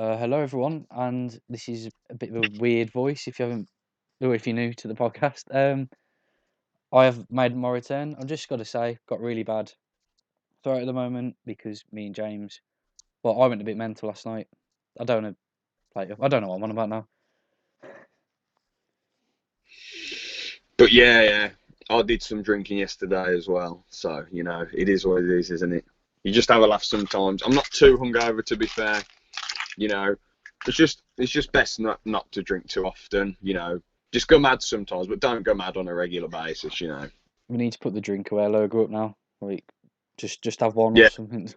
Hello everyone, and this is a bit of a weird voice if you haven't, or if you're new to the podcast. I have made my return. I've just got to say, got really bad throat at the moment because me and James. Well, I went a bit mental last night. I don't want to play it up. I don't know what I'm on about now. But yeah, I did some drinking yesterday as well. So, it is what it is, isn't it? You just have a laugh sometimes. I'm not too hungover, to be fair. You know, it's just best not to drink too often. Just go mad sometimes, but don't go mad on a regular basis. We need to put the drink away logo up now. Like, just have one or Yeah, something.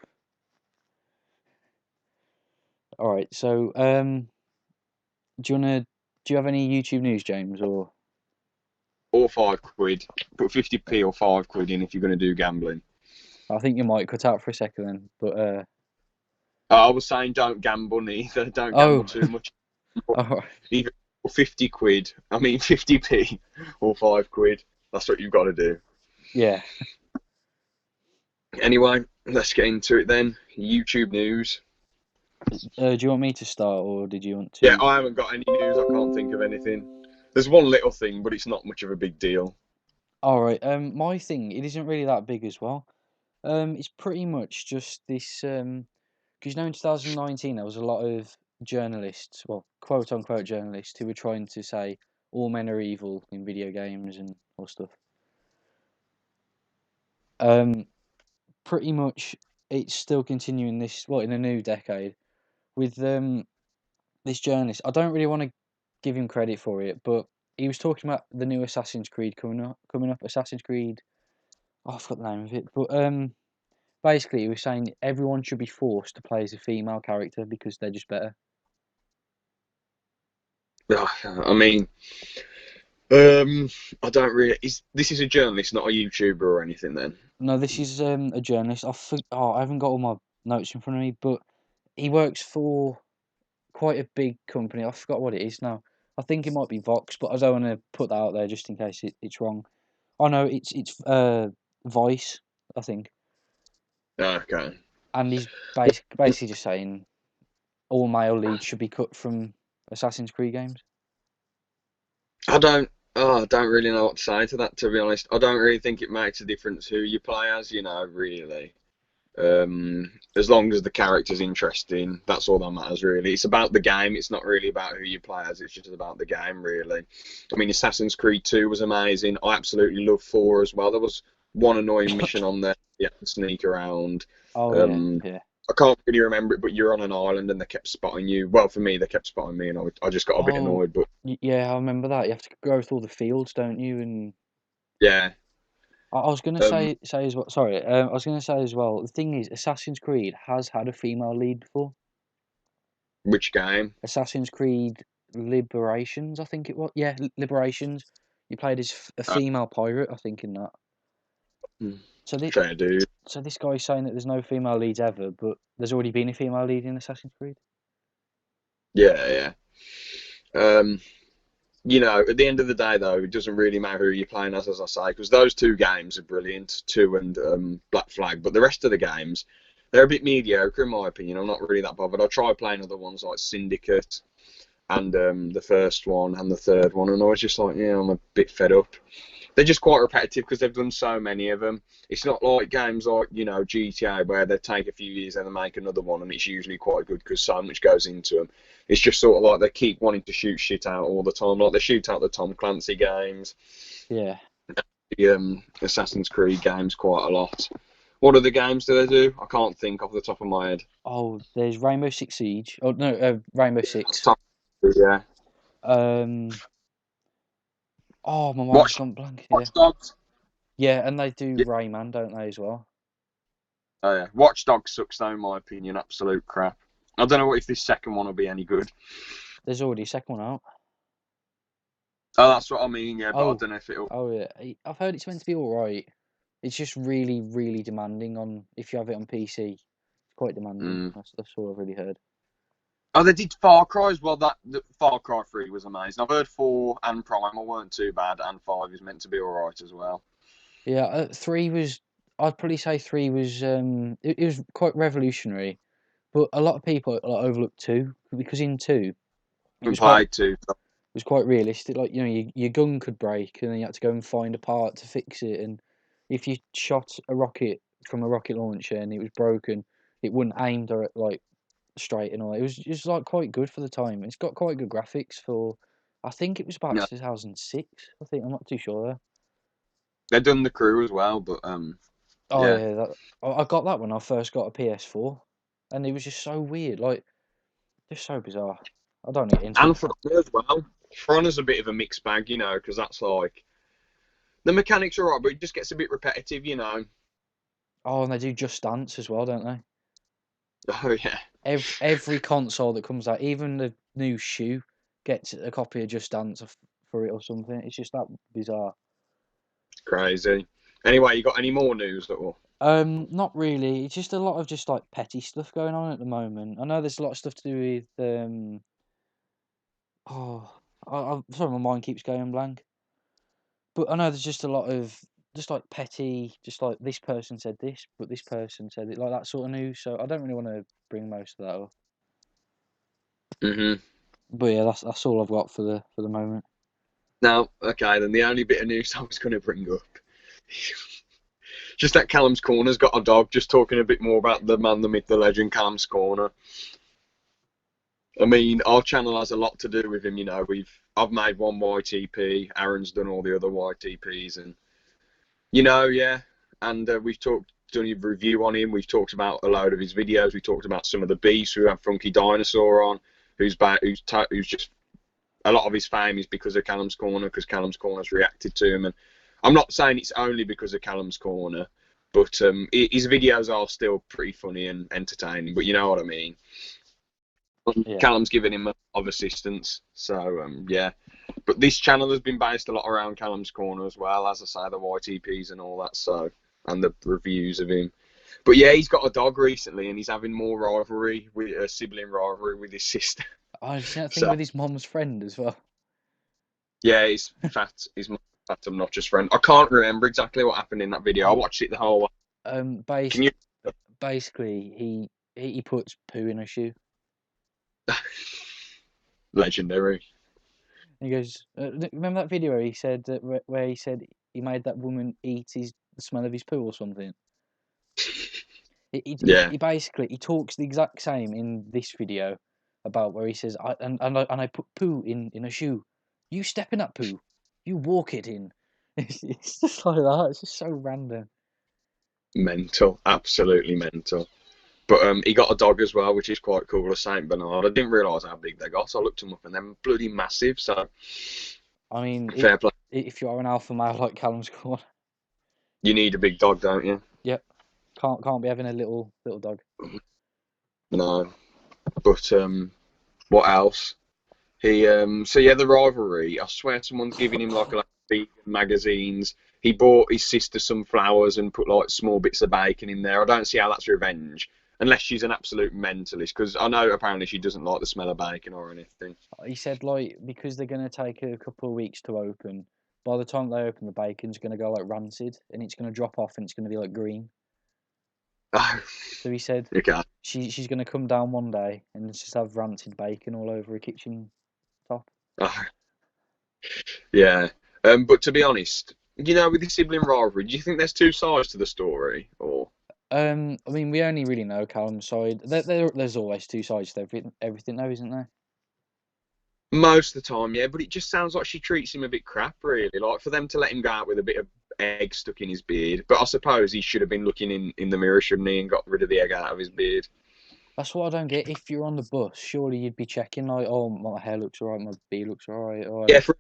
All right. So, do you have any YouTube news, James? Or or £5. Put 50p or £5 in if you're going to do gambling. I think you might cut out for a second then. But I was saying don't gamble neither. Don't gamble oh, too much. all right. Either £50. I mean 50p or £5. That's what you've got to do. Yeah. Anyway, let's get into it then. YouTube news. Do you want me to start, or did you want Yeah, to? I haven't got any news. I can't think of anything. There's one little thing, but it's not much of a big deal. All right. My thing, it isn't really that big as well. It's pretty much just this. Because in 2019 there was a lot of journalists, well, quote unquote journalists, who were trying to say all men are evil in video games and all stuff. Um, Pretty much, it's still continuing this. Well, in a new decade with this journalist. I don't really want to give him credit for it, but he was talking about the new Assassin's Creed coming up. Assassin's Creed. Oh, I forgot the name of it, but basically, he was saying everyone should be forced to play as a female character because they're just better. I mean, I don't really. This is a journalist, not a YouTuber or anything? Then. No, this is a journalist. I haven't got all my notes in front of me, but he works for quite a big company. I forgot what it is now. I think it might be Vox, but I don't want to put that out there just in case it's wrong. Oh no, it's Vice, I think, Okay. and he's basically just saying all male leads should be cut from Assassin's Creed games. I don't. Oh, I don't really know what to say to that. To be honest, I don't really think it makes a difference who you play as. Really. As long as the character's interesting, that's all that matters, really. It's about the game. It's not really about who you play as. It's just about the game, really. I mean, Assassin's Creed 2 was amazing. I absolutely love 4 as well. There was one annoying mission on there. You had to sneak around. Oh yeah, Um, yeah. I can't really remember it, but you're on an island and they kept spotting you. Well, for me, they kept spotting me, and I just got a bit Oh annoyed. But yeah, I remember that. You have to go through all the fields, don't you? And yeah, I was gonna um, say as well. Sorry, I was gonna say as well. The thing is, Assassin's Creed has had a female lead before. which game? Assassin's Creed Liberations, I think it was. Yeah, Liberations. You played as a Uh, female pirate, I think, in that. So this, Fair dude. so this guy's saying that there's no female leads ever, but there's already been a female lead in Assassin's Creed. Yeah, yeah. At the end of the day, though, it doesn't really matter who you're playing as I say, because those two games are brilliant, 2 and Black Flag. But the rest of the games, they're a bit mediocre, in my opinion. I'm not really that bothered. I try playing other ones like Syndicate and the first one and the third one, and I was just like, yeah, I'm a bit fed up. They're just quite repetitive because they've done so many of them. It's not like games like GTA where they take a few years and they make another one, and it's usually quite good because so much goes into them. It's just sort of like they keep wanting to shoot shit out all the time. Like they shoot out the Tom Clancy games, Yeah. the Assassin's Creed games quite a lot. What other games do they do? I can't think off the top of my head. Oh, there's Rainbow Six Siege. Oh no, Rainbow That's Six. Tom Clancy, yeah. Um. Oh, my mind's Watch gone blank. Yeah. Watch Dogs. Yeah, and they do Yeah. Rayman, don't they, as well? Oh yeah. Watch Dogs sucks though, in my opinion. Absolute crap. I don't know if this second one will be any good. There's already a second one out. Oh, that's what I mean, yeah, but I Oh, don't know if it'll. oh yeah. I've heard it's meant to be all right. It's just really, really demanding on if you have it on PC. It's quite demanding. Mm. That's all I've really heard. Oh, they did Far Cry as well. The Far Cry 3 was amazing. I've heard 4 and Primal weren't too bad, and 5 is meant to be alright as well. Yeah, three was. I'd probably say three was. It was quite revolutionary, but a lot of people like overlook 2 because in 2 it Haven't was quite played to. realistic. Like your gun could break, and then you had to go and find a part to fix it. And if you shot a rocket from a rocket launcher and it was broken, it wouldn't aim direct like straight and all. It was like quite good for the time. It's got quite good graphics for. I think it was about No, 2006. I think I'm not too sure though. they've done the crew as well, but Oh yeah, yeah, I got that when I first got a PS4, and it was just so weird, like just so bizarre. I don't get into and it. for Honor as well. For Honor's a bit of a mixed bag, because that's like the mechanics are right, but it just gets a bit repetitive. Oh, and they do Just Dance as well, don't they? Oh yeah, Every console that comes out, even the new shoe, gets a copy of Just Dance for it or something. It's just that bizarre. crazy. Anyway, you got any more news at all? Not really. It's just a lot of just like petty stuff going on at the moment. I know there's a lot of stuff to do with Oh, I'm sorry, my mind keeps going blank. But I know there's just a lot of just like petty, just like this person said this, but this person said it, like that sort of news. So I don't really want to bring most of that up. Hmm. But yeah, that's all I've got for the moment. Now, okay, then the only bit of news I was going to bring up, just that Callum's Corner's got a dog. Just talking a bit more about the man, the myth, the legend, Callum's Corner. I mean, our channel has a lot to do with him. I've made one YTP. Aaron's done all the other YTPs, and yeah. And we've done a review on him. We've talked about a load of his videos. We talked about some of the beasts. We had Funky Dinosaur on, who's just a lot of his fame is because of Callum's Corner, because Callum's Corner's reacted to him. And I'm not saying it's only because of Callum's Corner, but his videos are still pretty funny and entertaining. But you know what I mean. Yeah, Callum's given him a lot of assistance, so yeah. But this channel has been based a lot around Callum's Corner as well, as I say, the YTPs and all that. So, and the reviews of him. But yeah, he's got a dog recently, and he's having more rivalry with a sibling rivalry with his sister. I've seen that thing So with his mom's friend as well. yeah, he's fat. He's my fat obnoxious friend. I can't remember exactly what happened in that video. I He watched it the whole way. base Can you? basically he puts poo in a shoe. Legendary. He goes, remember that video where he said that where he said he made that woman eat the smell of his poo or something. Yeah, He basically he talks the exact same in this video about where he says I put poo in a shoe. You step in that poo. You walk it in. It's just like that. It's just so random. mental. Absolutely mental. But he got a dog as well, which is quite cool, a Saint Bernard. I didn't realise how big they got, so I looked them up, and they're bloody massive. So I mean, fair play. if you are an alpha male like Callum's Corner, You need a big dog, don't you? yep, can't be having a little dog. No. But what else? He so yeah, the rivalry. I swear someone's giving him like vegan magazines. He bought his sister some flowers and put like small bits of bacon in there. I don't see how that's revenge, unless she's an absolute mentalist. Because I know apparently she doesn't like the smell of bacon or anything. He said like because they're gonna take a couple of weeks to open. By the time they open, the bacon's gonna go like rancid, and it's gonna drop off, and it's gonna be like green. Oh, So he said okay. she's gonna come down one day and just have rancid bacon all over her kitchen top. Oh, yeah. But to be honest, with the sibling rivalry, do you think there's two sides to the story, or I mean, we only really know Callum's side. There's always two sides to everything, though, isn't there? most of the time, yeah? But it just sounds like she treats him a bit crap, really. Like for them to let him go out with a bit of egg stuck in his beard. But I suppose he should have been looking in the mirror, shouldn't he, and got rid of the egg out of his beard. That's what I don't get. If you're on the bus, surely you'd be checking like, oh, my hair looks alright, my beard looks alright, Yeah, or for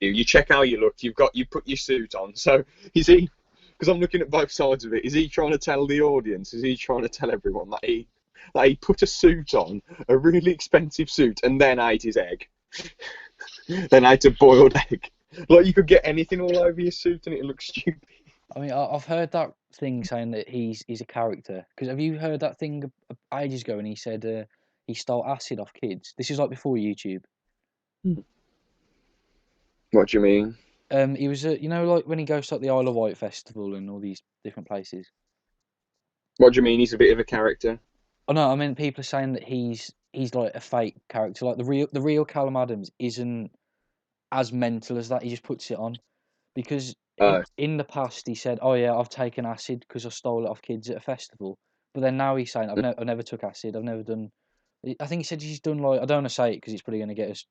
you check how you look. You put your suit on. So is he? Because I'm looking at both sides of it. Is he trying to tell the audience? Is he trying to tell everyone that he put a suit on, a really expensive suit, and then ate his egg? Then ate a boiled egg. Like you could get anything all over your suit and it looks stupid. I mean, I've heard that thing saying that he's a character. Because have you heard that thing ages ago? And he said he stole acid off kids. This is like before YouTube. What do you mean? He was like when he goes to like the Isle of Wight festival and all these different places. What do you mean? He's a bit of a character. Oh no, I mean people are saying that he's like a fake character. Like the real Callum Adams isn't as mental as that. He just puts it on because Oh, in the past he said, "Oh yeah, I've taken acid because I stole it off kids at a festival." But then now he's saying, I never took acid. I've never done." I think he said he's done like I don't want to say it because it's probably going to get us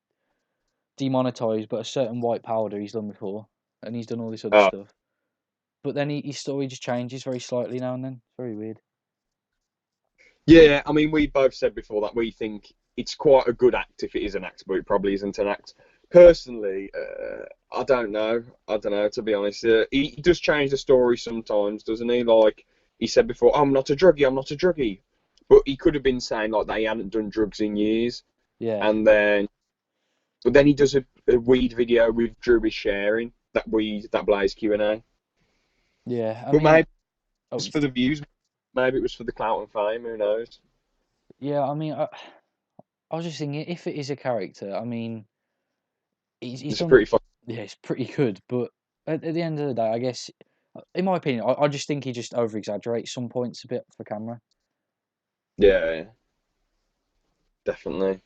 demonetized, but a certain white powder he's done before, and he's done all this other oh. stuff. But then his story just changes very slightly now and then. It's very weird. Yeah, I mean, we both said before that we think it's quite a good act if it is an act, but it probably isn't an act. Personally, I don't know. I don't know, to be honest. He does change the story sometimes, doesn't he? Like he said before, I'm not a druggie, I'm not a druggie. But he could have been saying like they hadn't done drugs in years, Yeah, and then, but then he does a weed video with Drew is sharing that weed, that Blaze Q&A. yeah. I But mean, maybe it oh, was for the views, maybe it was for the clout and fame. Who knows? yeah. I mean, I was just thinking if it is a character, I mean, he's It's done. pretty fun. Yeah, it's pretty good, but at the end of the day, I guess, in my opinion, I just think he just over exaggerates some points a bit for camera. Yeah, yeah, definitely.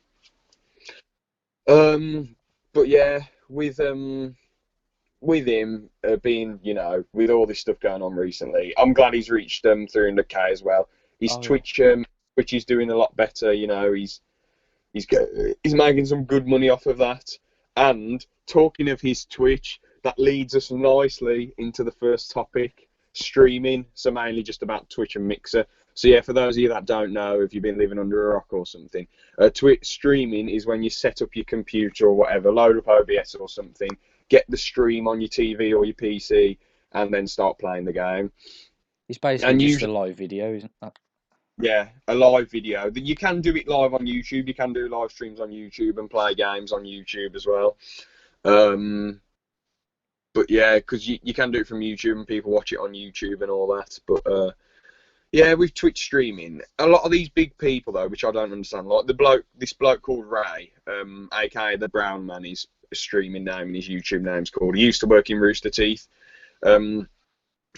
But yeah, with him being, with all this stuff going on recently, I'm glad he's reached 300k as well. His Oh yeah, Twitch is doing a lot better. He's he's making some good money off of that. And talking of his Twitch, that leads us nicely into the first topic, streaming. So mainly just about Twitch and Mixer. So yeah, for those of you that don't know, if you've been living under a rock or something, Twitch streaming is when you set up your computer or whatever, load up OBS or something, get the stream on your TV or your PC, and then start playing the game. it's basically And just a usually, live video, isn't that? yeah, a live video. You can do it live on YouTube. You can do live streams on YouTube and play games on YouTube as well. Um, but yeah, because you can do it from YouTube and people watch it on YouTube and all that. But yeah, with Twitch streaming, a lot of these big people though, which I don't understand, like this bloke called Ray, aka the Brown Man, his streaming name and his YouTube name's called. He used to work in Rooster Teeth. Um,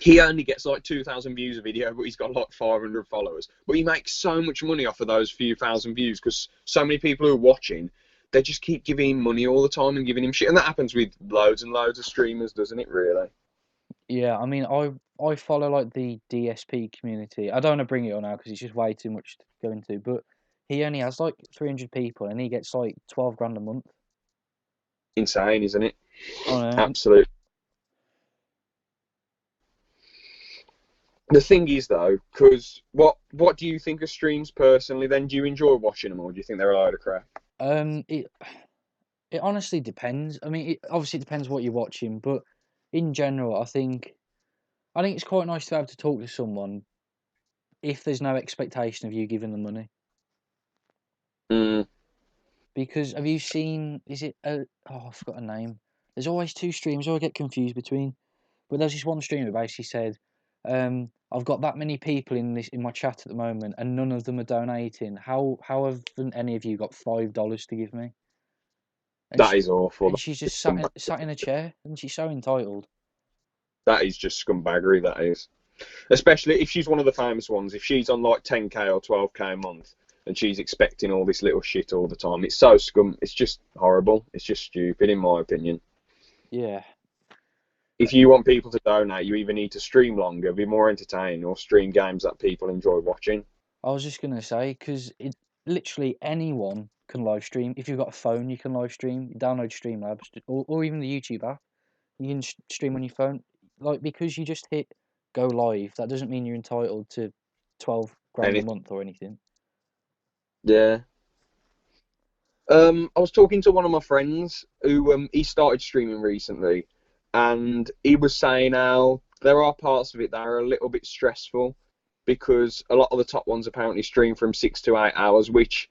he only gets like 2,000 views a video, but he's got like 500 followers. But he makes so much money off of those few thousand views because so many people who are watching, they just keep giving him money all the time and giving him shit. And that happens with loads and loads of streamers, doesn't it, really? Yeah, I mean, I follow like the DSP community. I don't want to bring it on now because it's just way too much to go into. But he only has like 300 people, and he gets like 12 grand a month. Insane, isn't it? Oh no, and Absolute. The thing is, though, because what do you think of streams personally? Then do you enjoy watching them, or do you think they're a load of crap? it honestly depends. I mean, it obviously depends what you're watching, but in general, I think it's quite nice to be able to talk to someone if there's no expectation of you giving them money. Mm, Because have you seen? Is it? Oh, I forgot a name. There's always two streams. I get confused between. But there's this one streamer who basically said, "I've got that many people in my chat at the moment, and none of them are donating. How haven't any of you got $5 to give me?" And that she is awful. and she's just sat in a chair, and she's so entitled. That is just scumbaggery. That is. Especially if she's one of the famous ones. If she's on like 10k or 12k a month and she's expecting all this little shit all the time, it's so scum. It's just horrible. It's just stupid, in my opinion. Yeah, If you want people to donate, you either need to stream longer, be more entertaining, or stream games that people enjoy watching. I was just gonna say because it literally anyone can live stream. If you've got a phone, you can live stream. You download Streamlabs or even the YouTube app. You can stream on your phone. Like because you just hit go live, that doesn't mean you're entitled to 12 grand a Anything. month or anything. Yeah. I was talking to one of my friends who he started streaming recently, and he was saying how there are parts of it that are a little bit stressful because a lot of the top ones apparently stream from 6 to 8 hours, which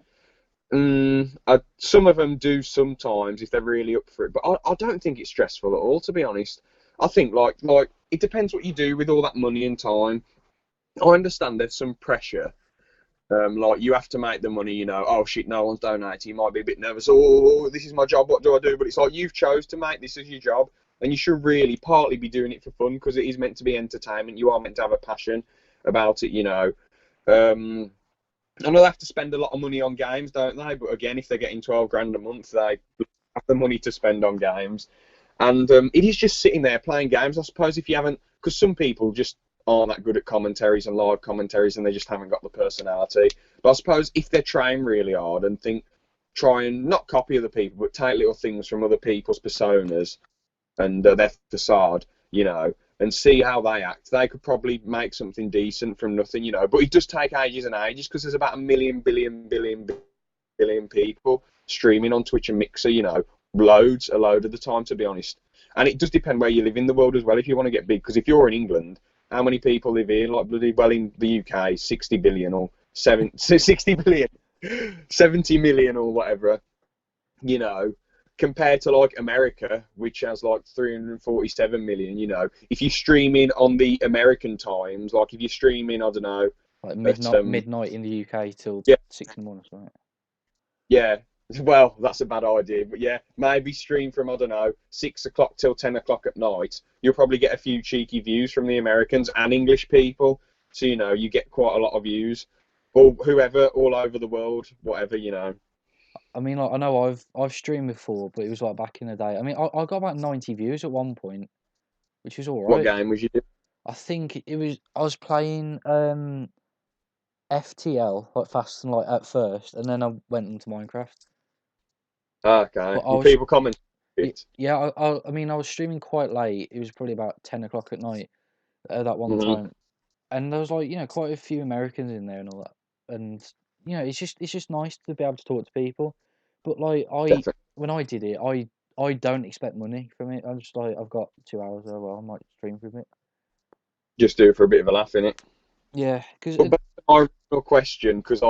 some of them do sometimes if they're really up for it. But I don't think it's stressful at all, to be honest. I think like it depends what you do with all that money and time. I understand there's some pressure like you have to make the money, oh shit, no one's donating. You might be a bit nervous. Oh, this is my job. What do I do? But it's like you've chose to make this as your job, and you should really partly be doing it for fun because it is meant to be entertainment. You are meant to have a passion about it. Um, I know they have to spend a lot of money on games, don't they? But again, if they're getting 12 grand a month, they have the money to spend on games. And it is just sitting there playing games. I suppose if you haven't, because some people just aren't that good at commentaries and live commentaries, and they just haven't got the personality. But I suppose if they're trying really hard and try and not copy other people, but take little things from other people's personas and their facade, and see how they act. They could probably make something decent from nothing. But it does take ages and ages because there's about a million, billion people streaming on Twitch and Mixer, a load of the time, to be honest. And it does depend where you live in the world as well if you want to get big. Because if you're in England, how many people live here? Like, bloody well, in the UK, 60 billion or 60 billion, 70 million or whatever, you know, compared to like America, which has like 347 million. If you're streaming on the American times, like if you're streaming, I don't know, Like at midnight in the UK till yeah, 6 in the morning or something. yeah. Well, that's a bad idea, but yeah, maybe stream from, I don't know, 6 o'clock till 10 o'clock at night. You'll probably get a few cheeky views from the Americans and English people. So, you get quite a lot of views. Or whoever, all over the world, whatever. I mean, like, I know I've streamed before, but it was like back in the day. I mean, I got about 90 views at one point, which was all What right. game was you doing? I think I was playing FTL, like Fast and Light, at first, and then I went into Minecraft. Okay. But I Were was people commenting it? yeah, I mean, I was streaming quite late. It was probably about 10 o'clock at night that one Mm-hmm. time, and there was like quite a few Americans in there and all that, and it's just nice to be able to talk to people. But like Definitely. when I did it, I don't expect money from it. I'm just like, I've got 2 hours. Oh well, I might stream for a bit. Just do it for a bit of a laugh, innit? Yeah, because But back to my original question, because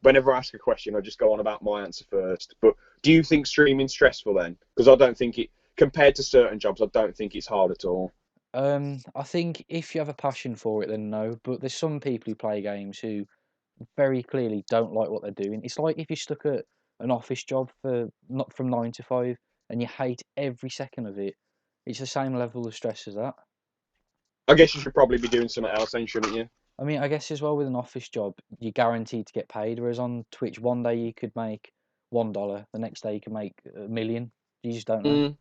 whenever I ask a question, I just go on about my answer first. But do you think streaming's stressful then? Because I don't think compared to certain jobs, I don't think it's hard at all. I think if you have a passion for it, then no. But there's some people who play games who very clearly don't like what they're doing. It's like if you're stuck at an office job for not from 9 to 5 and you hate every second of it. It's the same level of stress as that. I guess you should probably be doing something else then, shouldn't you? I mean, I guess as well with an office job, you're guaranteed to get paid. Whereas on Twitch, one day you could make $1, the next day you can make a million. You just don't know. Mm.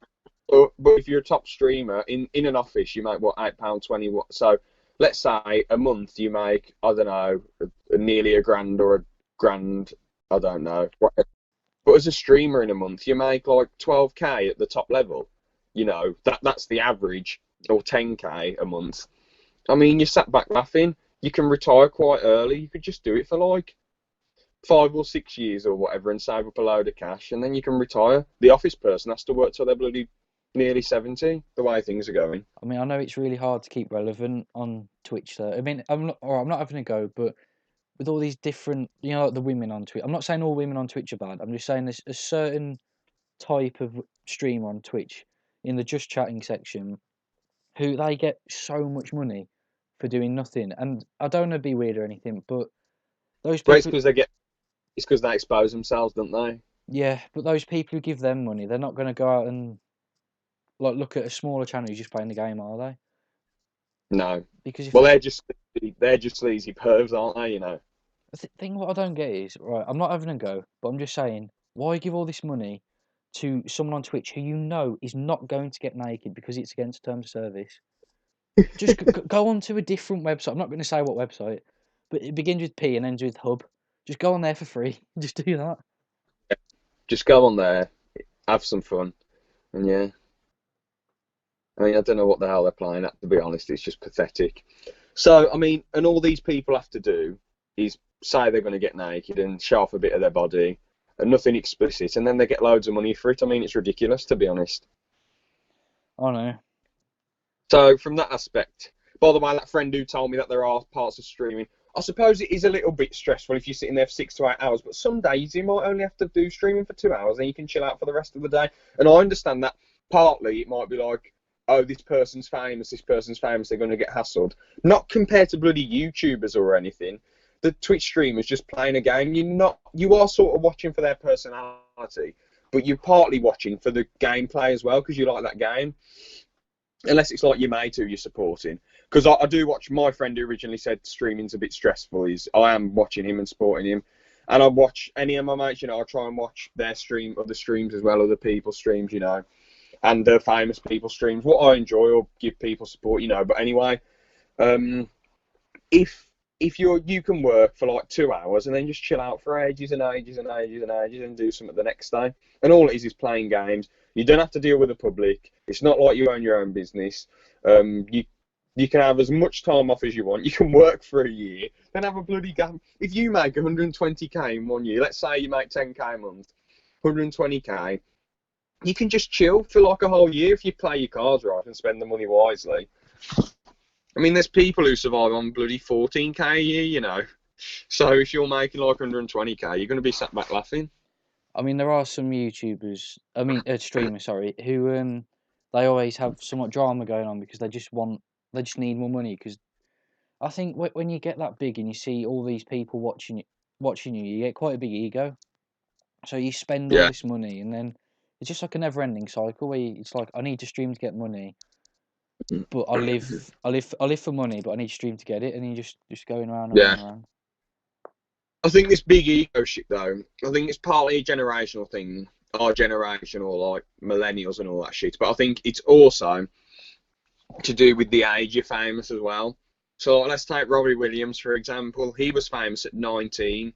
But if you're a top streamer in an office, you make what, £8.20. So let's say a month you make, I don't know, nearly a grand or a grand, I don't know. But as a streamer in a month, you make like 12k at the top level. That's the average, or 10k a month. I mean, you sat back laughing. You can retire quite early. You could just do it for like 5 or 6 years or whatever and save up a load of cash, and then you can retire. The office person has to work till they're bloody nearly 70, the way things are going. I mean, I know it's really hard to keep relevant on Twitch. Though, I mean, I'm not having a go, but with all these different, like the women on Twitch. I'm not saying all women on Twitch are bad. I'm just saying there's a certain type of streamer on Twitch in the just chatting section who they get so much money for doing nothing. And I don't want to be weird or anything, but those But it's people, because they expose themselves, don't they? yeah, but those people who give them money, they're not going to go out and like look at a smaller channel who's just playing the game, are they? No. Because if Well, they, they're just sleazy pervs, aren't they? the thing what I don't get is, right, I'm not having a go, but I'm just saying, why give all this money to someone on Twitch who you know is not going to get naked because it's against terms of service? Just go on to a different website. I'm not going to say what website, but it begins with P and ends with Hub. Just go on there for free. Just do that. Just go on there, have some fun, and yeah. I mean, I don't know what the hell they're playing at, to be honest. It's just pathetic. So, I mean, and all these people have to do is say they're going to get naked and show off a bit of their body and nothing explicit, and then they get loads of money for it. I mean, it's ridiculous, to be honest. I know. So, from that aspect, by the way, that friend who told me that there are parts of streaming, I suppose it is a little bit stressful if you're sitting there for 6 to 8 hours, but some days you might only have to do streaming for 2 hours and you can chill out for the rest of the day. And I understand that partly it might be like, oh, this person's famous, they're going to get hassled. Not compared to bloody YouTubers or anything. The Twitch streamers just playing a game. You are sort of watching for their personality, but you're partly watching for the gameplay as well because you like that game. Unless it's like your mate who you're supporting. because I do watch. My friend who originally said streaming's a bit stressful. I am watching him and supporting him, and I watch any of my mates. I try and watch their other streams as well, other people's streams. And famous people streams. What I enjoy or give people support. But anyway, um, if you can work for like 2 hours and then just chill out for ages and ages and ages and ages and do something the next day, and all it is playing games. You don't have to deal with the public. It's not like you own your own business. You can have as much time off as you want. You can work for a year, then have a bloody game. If you make 120k in 1 year, let's say you make 10k a month, 120k, you can just chill for like a whole year if you play your cards right and spend the money wisely. I mean, there's people who survive on bloody 14k a year. So if you're making like 120k, you're going to be sat back laughing. I mean, there are some YouTubers, streamers, sorry, who they always have somewhat drama going on because they just need more money. Because I think when you get that big and you see all these people watching you, you get quite a big ego. So you spend all Yeah. this money, and then it's just like a never-ending cycle where it's like, I need to stream to get money, but I live for money, but I need to stream to get it, and you just going around and Yeah. around and around. I think this big ego shit, though, I think it's partly a generational thing, our generation or like millennials and all that shit. But I think it's also to do with the age you're famous as well. So let's take Robbie Williams, for example. He was famous at 19.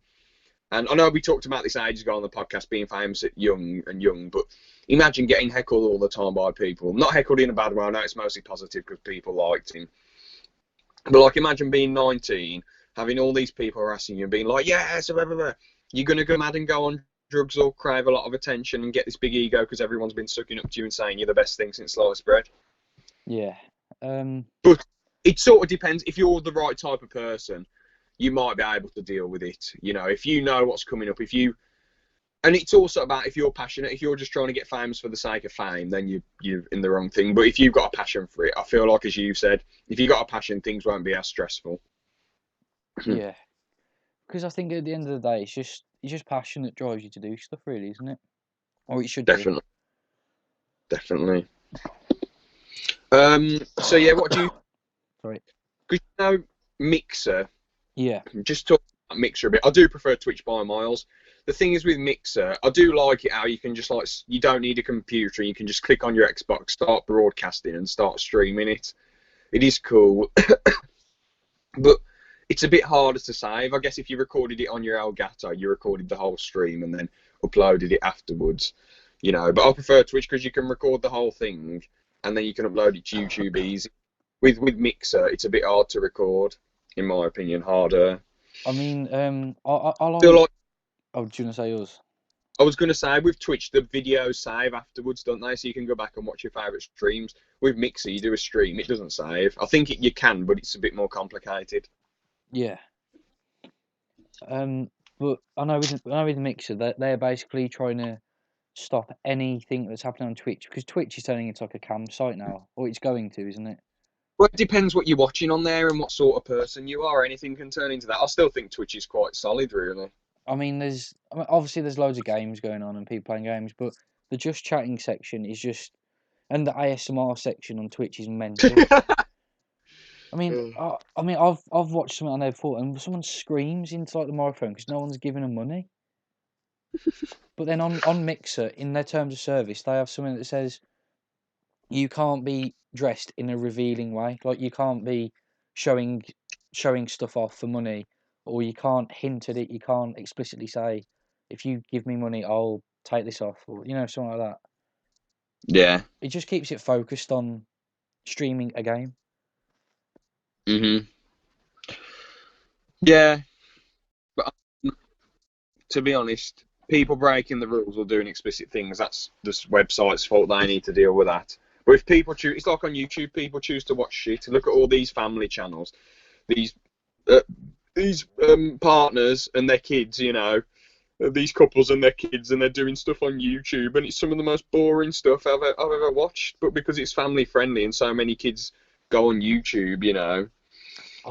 And I know we talked about this ages ago on the podcast, being famous at young, but imagine getting heckled all the time by people. Not heckled in a bad way, I know it's mostly positive because people liked him. But like, imagine being 19, having all these people harassing you and being like, yes, blah, blah, blah. You're going to go mad and go on drugs or crave a lot of attention and get this big ego because everyone's been sucking up to you and saying you're the best thing since sliced bread. Yeah. But it sort of depends. If you're the right type of person, you might be able to deal with it. If you know what's coming up, and it's also about if you're passionate. If you're just trying to get famous for the sake of fame, then you're in the wrong thing. But if you've got a passion for it, I feel like, as you said, if you've got a passion, things won't be as stressful. Yeah. Because I think at the end of the day, it's just passion that drives you to do stuff, really, isn't it? Or it should do. Definitely. So yeah, what do you? Sorry. Because Mixer. Yeah. Just talk about Mixer a bit. I do prefer Twitch by miles. The thing is with Mixer, I do like it how you can just you don't need a computer. You can just click on your Xbox, start broadcasting, and start streaming it. It is cool, but it's a bit harder to save. I guess if you recorded it on your Elgato, you recorded the whole stream and then uploaded it afterwards. But I prefer Twitch because you can record the whole thing and then you can upload it to YouTube easy. With Mixer, it's a bit hard to record, in my opinion, harder. I mean, I like. Oh, do you want to say yours? I was going to say, with Twitch, the videos save afterwards, don't they? So you can go back and watch your favourite streams. With Mixer, you do a stream, it doesn't save. I think you can, but it's a bit more complicated. Yeah. But I know with Mixer, they're basically trying to stop anything that's happening on Twitch, because Twitch is turning into like a campsite now, or it's going to, isn't it? Well, it depends what you're watching on there and what sort of person you are. Anything can turn into that. I still think Twitch is quite solid, really. I mean, obviously there's loads of games going on and people playing games, but the just chatting section is just, and the ASMR section on Twitch is mental. I mean, I've watched something on there before, and someone screams into like the microphone because no one's giving them money. But then on Mixer, in their terms of service, they have something that says you can't be dressed in a revealing way. Like, you can't be showing stuff off for money, or you can't hint at it. You can't explicitly say, if you give me money, I'll take this off, or something like that. Yeah. It just keeps it focused on streaming a game. Yeah. But to be honest, people breaking the rules or doing explicit things, that's the website's fault. They need to deal with that. But if people choose, it's like on YouTube, people choose to watch shit. Look at all these family channels, these partners and their kids, these couples and their kids, and they're doing stuff on YouTube, and it's some of the most boring stuff I've ever watched. But because it's family friendly and so many kids go on YouTube,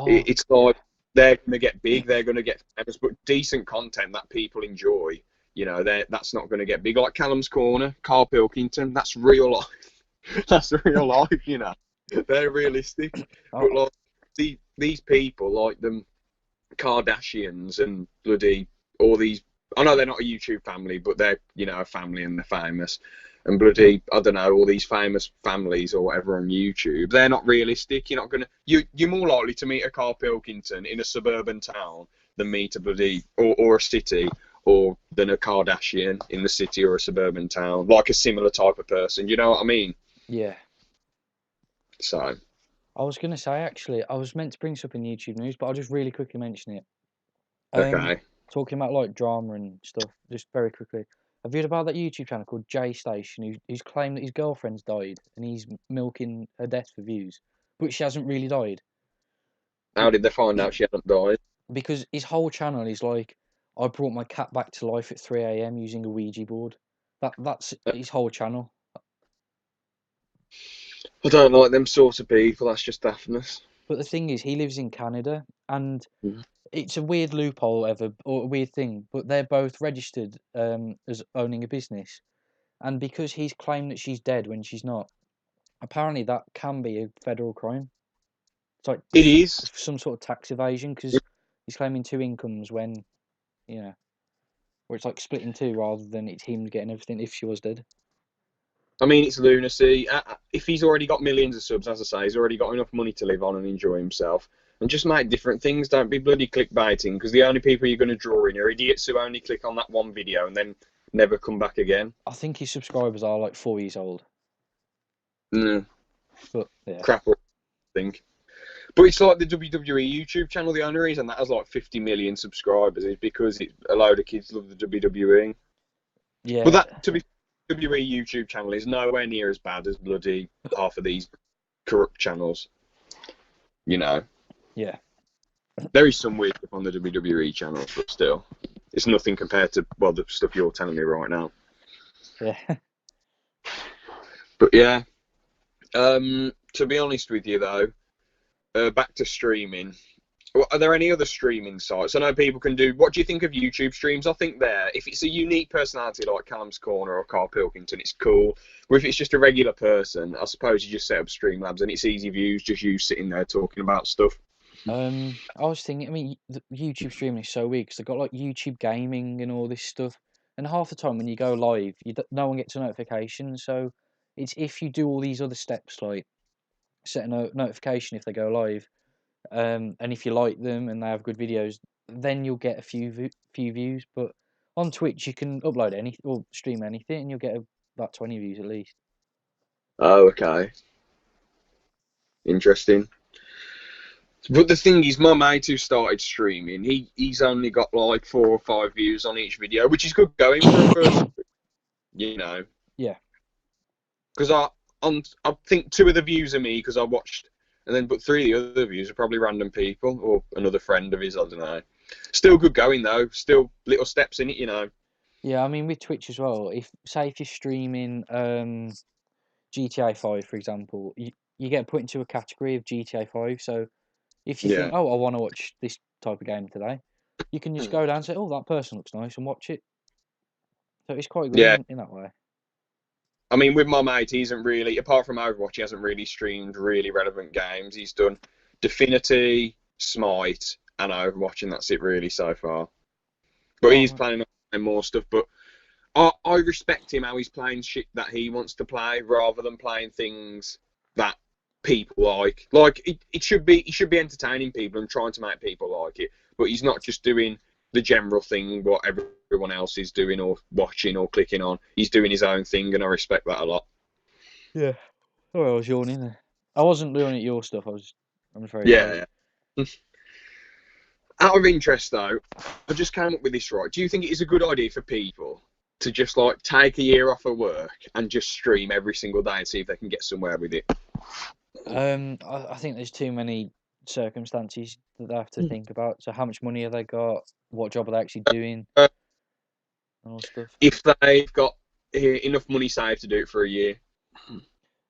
it's like they're going to get big, they're going to get famous, but decent content that people enjoy, that's not going to get big. Like Callum's Corner, Carl Pilkington, that's real life. That's real life, They're realistic, Oh, but like these people, like them Kardashians and bloody all these. I know they're not a YouTube family, but they're a family and they're famous. And bloody, I don't know, all these famous families or whatever on YouTube, they're not realistic. You're not gonna you're more likely to meet a Carl Pilkington in a suburban town than meet a bloody or a city or than a Kardashian in the city or a suburban town, like a similar type of person. You know what I mean? yeah. So I was gonna say actually, I was meant to bring this up in YouTube news, but I'll just really quickly mention it. Um, okay. Talking about like drama and stuff, just very quickly. Have you heard about that YouTube channel called J Station, who's claimed that his girlfriend's died and he's milking her death for views, but she hasn't really died. How did they find out she hadn't died? Because his whole channel is like, I brought my cat back to life at 3 a.m. using a Ouija board. That's his whole channel. I don't like them sort of people. That's just daftness. But the thing is, he lives in Canada, and Mhm. it's a weird loophole ever, or a weird thing. But they're both registered as owning a business, and because he's claimed that she's dead when she's not, apparently that can be a federal crime. It's like It is. some sort of tax evasion because he's claiming two incomes when you know, where it's like splitting two rather than it's him getting everything if she was dead. I mean, it's lunacy. If he's already got millions of subs, as I say, he's already got enough money to live on and enjoy himself. And just make different things. Don't be bloody clickbaiting, because the only people you're going to draw in are idiots who only click on that one video and then never come back again. I think his subscribers are like 4 years old, Mm, but yeah, crap, I think. But it's like the WWE YouTube channel. The only reason that has like 50 million subscribers is because a load of kids love the WWE. But yeah, that, to be WWE YouTube channel is nowhere near as bad as bloody half of these corrupt channels. You know, yeah, there is some weird stuff on the WWE channel, but still, it's nothing compared to the stuff you're telling me right now. yeah. But yeah, to be honest with you though, back to streaming. Are there any other streaming sites? I know people can do. What do you think of YouTube streams? I think if it's a unique personality like Callum's Corner or Carl Pilkington, it's cool. Or if it's just a regular person, I suppose you just set up Streamlabs and it's easy views, just you sitting there talking about stuff. I was thinking. I mean, YouTube streaming is so weird because they've got like YouTube gaming and all this stuff, and half the time when you go live, no one gets a notification. So it's if you do all these other steps like set a notification if they go live, and if you like them and they have good videos, then you'll get a few views. But on Twitch, you can upload any or stream anything, and you'll get about 20 views at least. Oh, okay, interesting. But the thing is, my mate who started streaming, he's only got like 4 or 5 views on each video, which is good going for a first, you know. Yeah, Because I think two of the views are me because I watched, and then but three of the other views are probably random people or another friend of his. I don't know. Still good going though. Still little steps in it, you know. yeah. I mean, with Twitch as well. If you're streaming GTA 5, for example, you get put into a category of GTA 5. So if you think, Yeah. oh, I want to watch this type of game today, you can just go down and say, oh, that person looks nice, and watch it. So it's quite good Yeah. in that way. I mean, with my mate, he isn't really, apart from Overwatch, he hasn't really streamed really relevant games. He's done Definity, Smite, and Overwatch, and that's it really so far. But he's Oh, planning on playing more stuff. But I respect him how he's playing shit that he wants to play rather than playing things that people like. Like he should be entertaining people and trying to make people like it. But he's not just doing the general thing what everyone else is doing or watching or clicking on. He's doing his own thing, and I respect that a lot. yeah. Oh, I was yawning there. I wasn't doing at your stuff. I'm afraid I was. Yeah. Out of interest though, I just came up with this right. Do you think it is a good idea for people to just like take a year off of work and just stream every single day and see if they can get somewhere with it? I think there's too many circumstances that they have to think about. So how much money have they got? What job are they actually doing? Uh, And all stuff. if they've got enough money saved to do it for a year.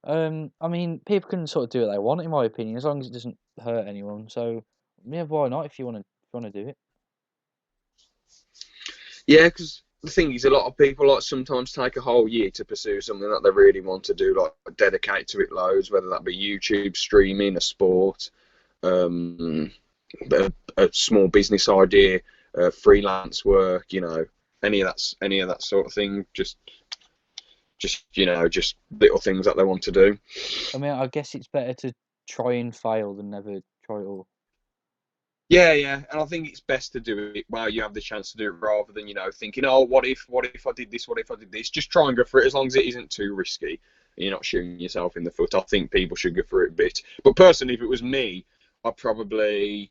I mean, people can sort of do what they want, in my opinion, as long as it doesn't hurt anyone. So, yeah, why not? If you want to do it. Yeah, because the thing is, a lot of people like sometimes take a whole year to pursue something that they really want to do, like dedicate to it loads, whether that be YouTube, streaming, a sport, um, a small business idea, freelance work, any of that sort of thing. Just little things that they want to do. I mean, I guess it's better to try and fail than never try at all. Yeah, yeah, and I think it's best to do it while you have the chance to do it, rather than thinking, oh, what if I did this, what if I did this? Just try and go for it as long as it isn't too risky. And you're not shooting yourself in the foot. I think people should go for it a bit. But personally, if it was me, I'd probably,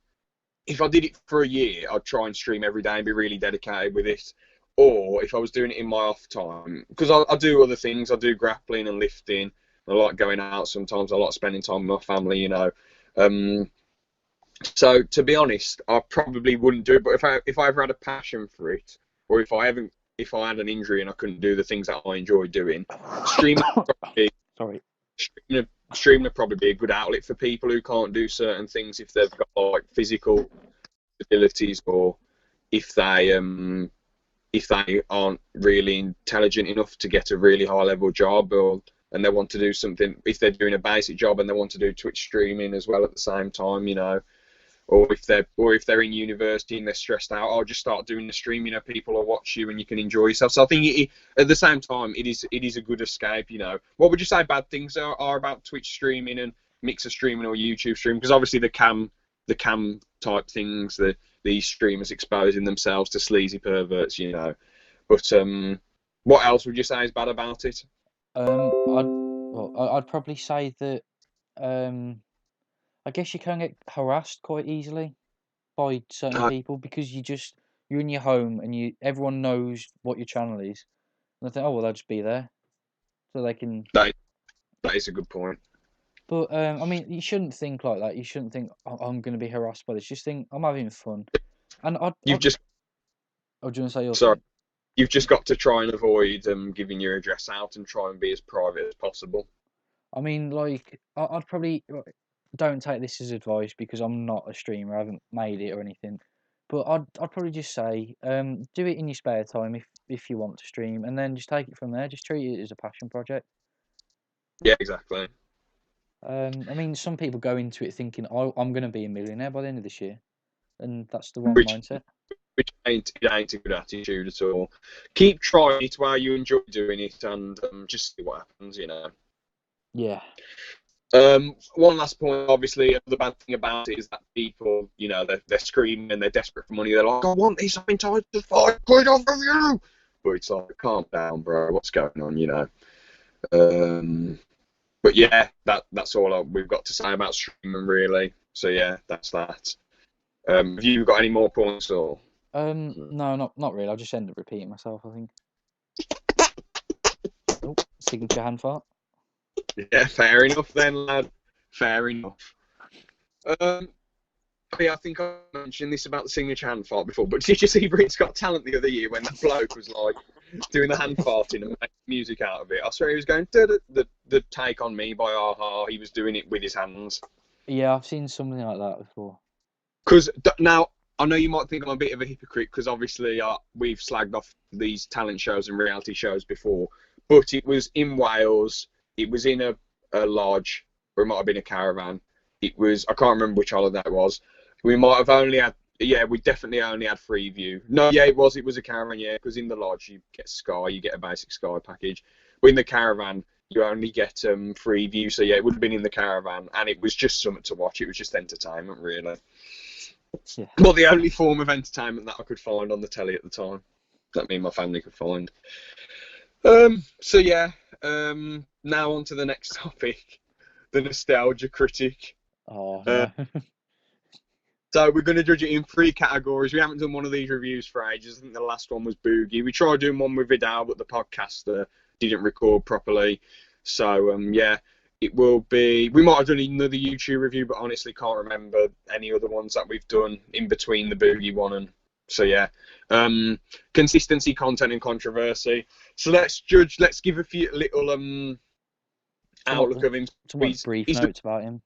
if I did it for a year, I'd try and stream every day and be really dedicated with it. Or if I was doing it in my off time, because I do other things, I do grappling and lifting. I like going out sometimes. I like spending time with my family. Um, so to be honest, I probably wouldn't do it. But if I ever had a passion for it, or if I had an injury and I couldn't do the things that I enjoy doing, streaming would probably, Sorry. streaming would probably be a good outlet for people who can't do certain things if they've got like physical abilities, or if they aren't really intelligent enough to get a really high level job, and they want to do something, if they're doing a basic job and they want to do Twitch streaming as well at the same time. Or if they're in university and they're stressed out, I'll just start doing the stream. People will watch you and you can enjoy yourself. So I think at the same time, it is a good escape. What would you say bad things are about Twitch streaming and Mixer streaming or YouTube streaming? Because obviously the cam type things, these streamers exposing themselves to sleazy perverts. But what else would you say is bad about it? I'd probably say that I guess you can get harassed quite easily by certain Uh, people because you're in your home and everyone knows what your channel is. And I think, oh well, they'll just be there, so they can. that that is a good point. But I mean, you shouldn't think like that. You shouldn't think, oh, I'm going to be harassed by this. Just think, I'm having fun. And You've just I was going to say your sorry, thing. you've just got to try and avoid giving your address out and try and be as private as possible. I mean, like, I'd probably don't take this as advice because I'm not a streamer. I haven't made it or anything. But I'd probably just say, do it in your spare time if you want to stream, and then just take it from there. Just treat it as a passion project. Yeah, exactly. I mean, some people go into it thinking, "Oh, I'm going to be a millionaire by the end of this year," and that's the wrong Which mindset. ain't a good attitude at all. Keep trying it while you enjoy doing it, and just see what happens. Yeah, One last point, obviously, the bad thing about it is that people, they're screaming and they're desperate for money. They're like, I want this, I'm entitled to £5 off of you. But it's like, calm down, bro. What's going on? But yeah, that's all we've got to say about streaming, really. So yeah, that's that. Have you got any more points or? no, not really. I'll just end up repeating myself. I think. Oh, signature hand fart. Yeah, fair enough then, lad. Fair enough. I think I mentioned this about the signature hand fart before, but did you see Britain's Got Talent the other year when that bloke was like doing the hand farting and making music out of it? I swear he was going, the Take on Me by a-ha. He was doing it with his hands. Yeah, I've seen something like that before. Because now, I know you might think I'm a bit of a hypocrite because obviously we've slagged off these talent shows and reality shows before, but it was in Wales, it was in a lodge, or it might have been a caravan. It was, I can't remember which holiday it was. We might have only had, yeah, we definitely only had free view. No, yeah, it was a caravan, yeah, because in the lodge you get Sky, you get a basic Sky package. But in the caravan, you only get free view, so yeah, it would have been in the caravan, and it was just something to watch. It was just entertainment, really. Yeah. Well, the only form of entertainment that I could find on the telly at the time, that me and my family could find. So yeah, now on to the next topic, the nostalgia critic. Oh Uh, no. so we're going to judge it in 3 categories. We haven't done one of these reviews for ages. I think the last one was Boogie. We tried doing one with Vidal, but the podcaster didn't record properly. So yeah, it will be. We might have done another YouTube review, but honestly can't remember any other ones that we've done in between the Boogie one and. So yeah, consistency, content, and controversy. So let's judge. Let's give a few little outlook of him. Somewhat brief He's notes about him.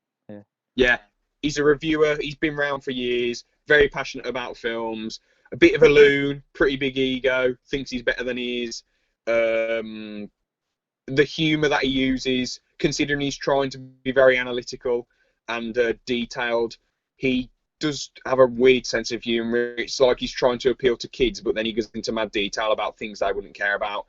yeah, he's a reviewer. He's been around for years. Very passionate about films. a bit of a loon, pretty big ego, thinks he's better than he is. Um, the humour that he uses, considering he's trying to be very analytical and detailed, he does have a weird sense of humour. It's like he's trying to appeal to kids, but then he goes into mad detail about things they wouldn't care about.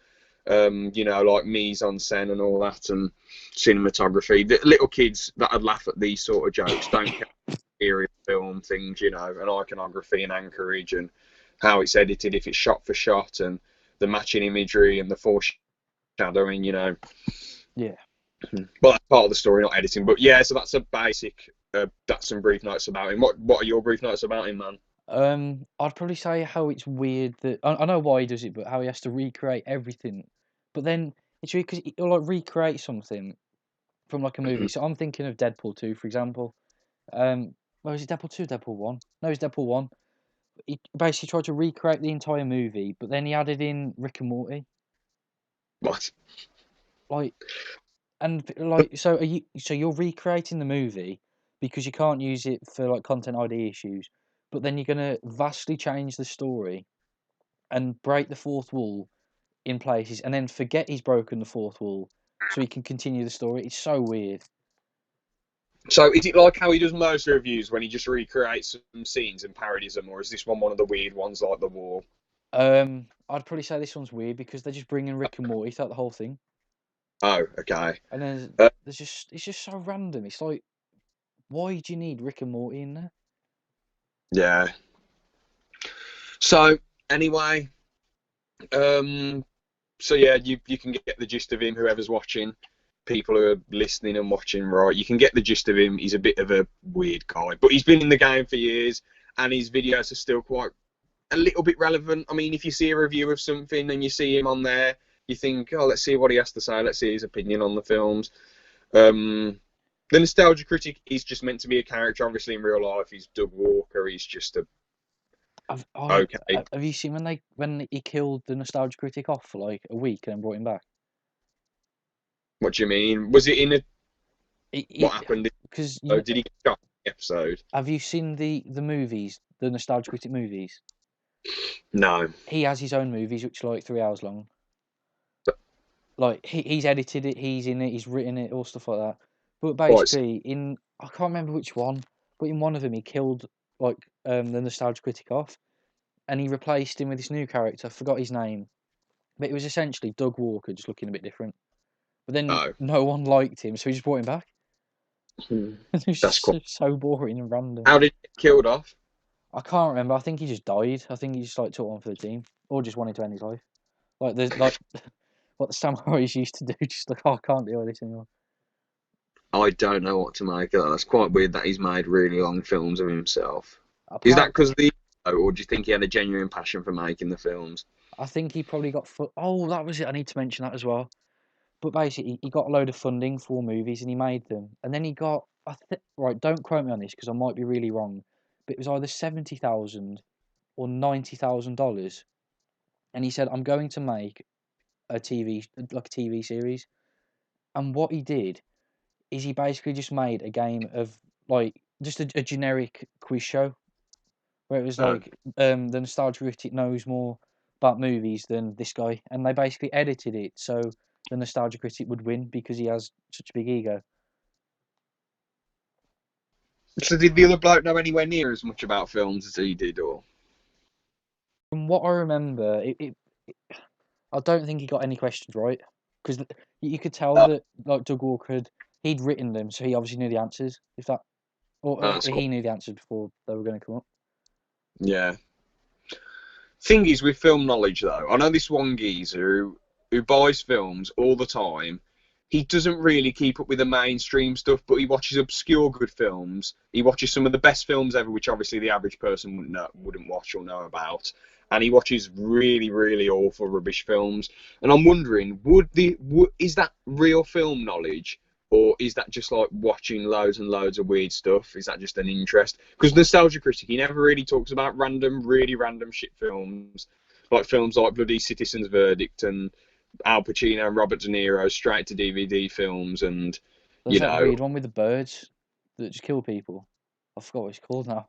Like mise en scène and all that, and cinematography. The little kids that would laugh at these sort of jokes don't care about serious film things, and iconography and anchorage and how it's edited, if it's shot for shot, and the matching imagery and the foreshadowing. Yeah. But that's part of the story, not editing. But yeah, so that's a basic. That's some brief notes about him. What are your brief notes about him, man? I'd probably say how it's weird that I know why he does it, but how he has to recreate everything. But then it's weird because he'll like recreate something from like a movie. So I'm thinking of Deadpool 2, for example. Well, is it Deadpool 2, Deadpool 1? No, it's Deadpool 1. He basically tried to recreate the entire movie, but then he added in Rick and Morty. What? Like, and like, so you're recreating the movie because you can't use it for like content ID issues, but then you're gonna vastly change the story and break the fourth wall in places, and then forget he's broken the fourth wall so he can continue the story. It's so weird. So is it like how he does most reviews when he just recreates some scenes and parodies them, or is this one of the weird ones like the War? I'd probably say this one's weird because they're just bringing Rick and Morty throughout the whole thing, Oh, okay. and then Uh, there's just it's just so random. It's like, why do you need Rick and Morty in there? yeah. So anyway, um, so yeah, you can get the gist of him. Whoever's watching, people who are listening and watching, right? You can get the gist of him. He's a bit of a weird guy, but he's been in the game for years, and his videos are still quite a little bit relevant. I mean, if you see a review of something and you see him on there, you think, oh, let's see what he has to say. Let's see his opinion on the films. Um, the Nostalgia Critic is just meant to be a character. Obviously, in real life, he's Doug Walker. He's just a okay. Have you seen when he killed the Nostalgia Critic off for like a week and then brought him back? What do you mean? Was it in a what He happened? because Oh, did he get shot in the episode? have you seen the movies, the Nostalgia Critic movies? No. He has his own movies which are like 3 hours long. But, Like he's edited it, he's in it, he's written it, all stuff like that. But right. basically, I can't remember which one, but in one of them he killed like the Nostalgia Critic off, and he replaced him with this new character. I forgot his name, but it was essentially Doug Walker, just looking a bit different. But then Oh, no one liked him, so he just brought him back. hmm, It was that's just cool. so boring and random. How did he get killed off? I can't remember. I think he just died. I think he just like took one for the team, or just wanted to end his life. Like there's like what the samurais used to do. Just like, oh, I can't deal with this anymore. I don't know what to make of that. That's quite weird that he's made really long films of himself. Is that Apparently, because of the, or do you think he had a genuine passion for making the films? I think he probably got. Oh, that was it. I need to mention that as well. But basically, he got a load of funding for movies and he made them. And then he got. Right, don't quote me on this because I might be really wrong. But it was either 70,000 or $90,000. And he said, "I'm going to make a TV series." And what he did is he basically just made a game of like just a generic quiz show where it was Oh, like the nostalgia critic knows more about movies than this guy, and they basically edited it so the nostalgia critic would win because he has such a big ego. so did the other bloke know anywhere near as much about films as he did, or? From what I remember, I don't think he got any questions right because you could tell Oh, that like Doug Walker he'd written them, so he obviously knew the answers. If that or that's cool. he knew the answers before they were going to come up. Yeah. Thing is, with film knowledge, though, I know this one geezer who buys films all the time. He doesn't really keep up with the mainstream stuff, but he watches obscure good films. He watches some of the best films ever, which obviously the average person wouldn't watch or know about. And he watches really, really awful rubbish films. And I'm wondering, is that real film knowledge, or is that just like watching loads and loads of weird stuff? Is that just an interest? Because Nostalgia Critic, he never really talks about really random shit films, like films like Bloody Citizen's Verdict and Al Pacino and Robert De Niro straight to DVD films, and There's you that know, weird one with the birds that just kill people. I forgot what it's called now.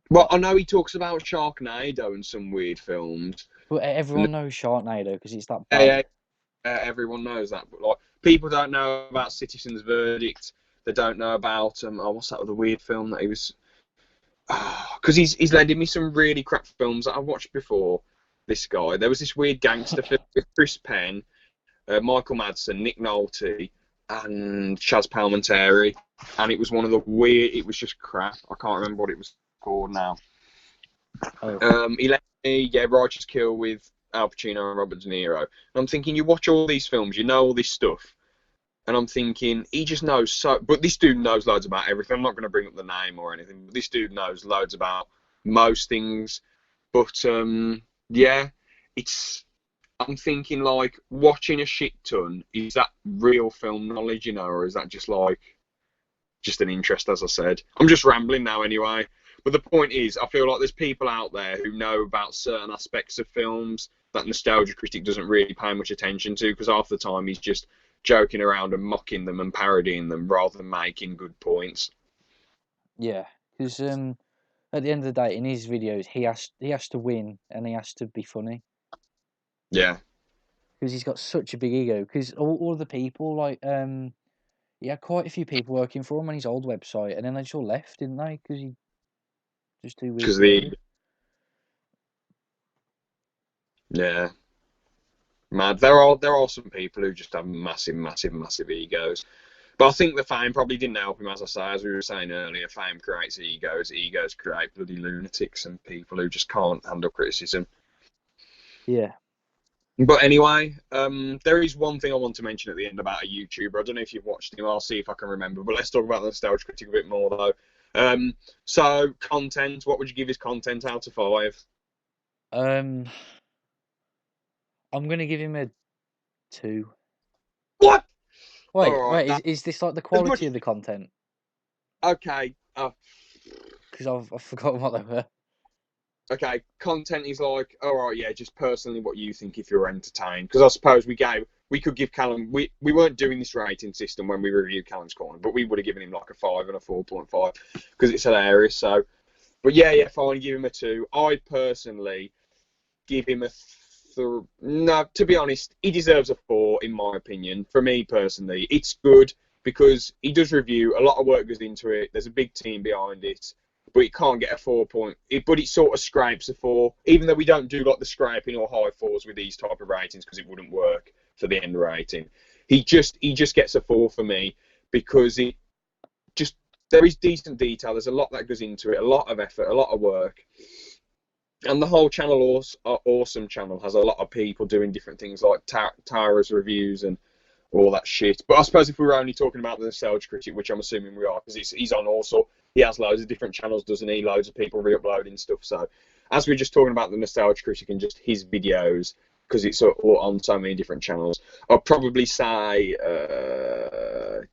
Well, I know he talks about Sharknado and some weird films. But And everyone knows Sharknado because it's that yeah, bad. yeah, everyone knows that. But like, people don't know about Citizen's Verdict. They don't know about oh, what's that other weird film that he was? Because he's lending me some really crap films that I've watched before. This guy, there was this weird gangster film with Chris Penn, Michael Madsen, Nick Nolte, and Chaz Palminteri, and it was one of the weird. It was just crap. I can't remember what it was called now. Oh, He let me, yeah, Righteous Kill with Al Pacino and Robert De Niro. And I'm thinking, you watch all these films, you know all this stuff, and I'm thinking he just knows so. But this dude knows loads about everything. I'm not going to bring up the name or anything, but this dude knows loads about most things. But yeah, it's. I'm thinking like watching a shit ton. Is that real film knowledge, you know, or is that just like just an interest, as I said. I'm just rambling now anyway. But the point is, I feel like there's people out there who know about certain aspects of films that Nostalgia Critic doesn't really pay much attention to because half the time he's just joking around and mocking them and parodying them rather than making good points. yeah. Because at the end of the day, in his videos, he has to win and he has to be funny Yeah, because he's got such a big ego. Because all the people like he had quite a few people working for him on his old website, and then they just all left, didn't they? Because he just too weak because for the it. yeah, mad. There are some people who just have massive, massive, massive egos. But I think the fame probably didn't help him, as I say, as we were saying earlier. Fame creates egos. Egos create bloody lunatics and people who just can't handle criticism. Yeah. But anyway, there is one thing I want to mention at the end about a YouTuber. I don't know if you've watched him. I'll see if I can remember. But let's talk about the Nostalgia Critic a bit more, though. So content. What would you give his content out of 5? Um, I'm gonna give him a 2. What? All Wait, right. wait. Now, Is this like the as quality much. of the content? Okay. Because I've forgotten what they were. Okay. Content is like, all right. Yeah. Just personally, what you think if you're entertained. Because I suppose we could give Callum. We weren't doing this rating system when we reviewed Callum's Corner, but we would have given him like a 5 and a 4.5 because it's hilarious. So. But yeah, fine, give him a 2. I personally give him a no. To be honest, he deserves a 4 in my opinion. For me personally, it's good because he does review. A lot of work goes into it. There's a big team behind it, but he can't get a 4 point. But it sort of scrapes a 4, even though we don't do like the scraping or high 4s with these type of ratings because it wouldn't work for the end rating. He just gets a 4 for me because it just there is decent detail. There's a lot that goes into it, a lot of effort, a lot of work, and the whole channel, awesome channel, has a lot of people doing different things like Tara's reviews and all that shit. But I suppose if we were only talking about the Nostalgia Critic, which I'm assuming we are, because he's on also, he has loads of different channels, doesn't he? Loads of people re-uploading stuff. So as we're just talking about the Nostalgia Critic and just his videos, because it's all on so many different channels, I'll probably say,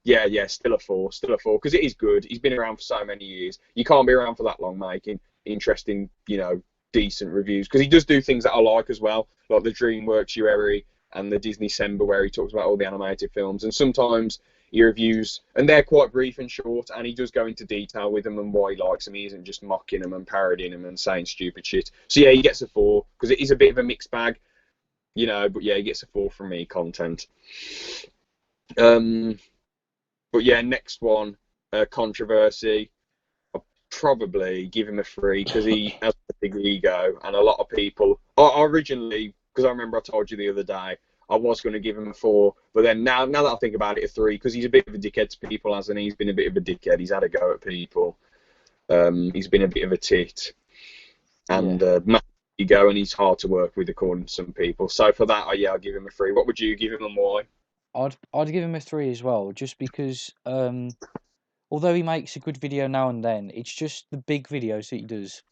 yeah, still a four, because it is good. He's been around for so many years. You can't be around for that long making interesting, decent reviews, because he does do things that I like as well, like the DreamWorks Ueri and the Disney Sember, where he talks about all the animated films, and sometimes he reviews, and they're quite brief and short, and he does go into detail with them and why he likes them. He isn't just mocking them and parodying them and saying stupid shit. So yeah, he gets a 4 because it is a bit of a mixed bag, but yeah, he gets a 4 from me. Content. Um, but yeah, next one, controversy. I'll probably give him a 3 because he has a big ego, and a lot of people. I originally, because I remember I told you the other day, I was going to give him a 4, but then now that I think about it, a 3 because he's a bit of a dickhead to people, hasn't he? He's been a bit of a dickhead. He's had a go at people. He's been a bit of a tit, Yeah. and massive ego, and he's hard to work with according to some people. So for that, yeah, I'll give him a 3. What would you give him and why? I'd give him a 3 as well, just because although he makes a good video now and then, it's just the big videos that he does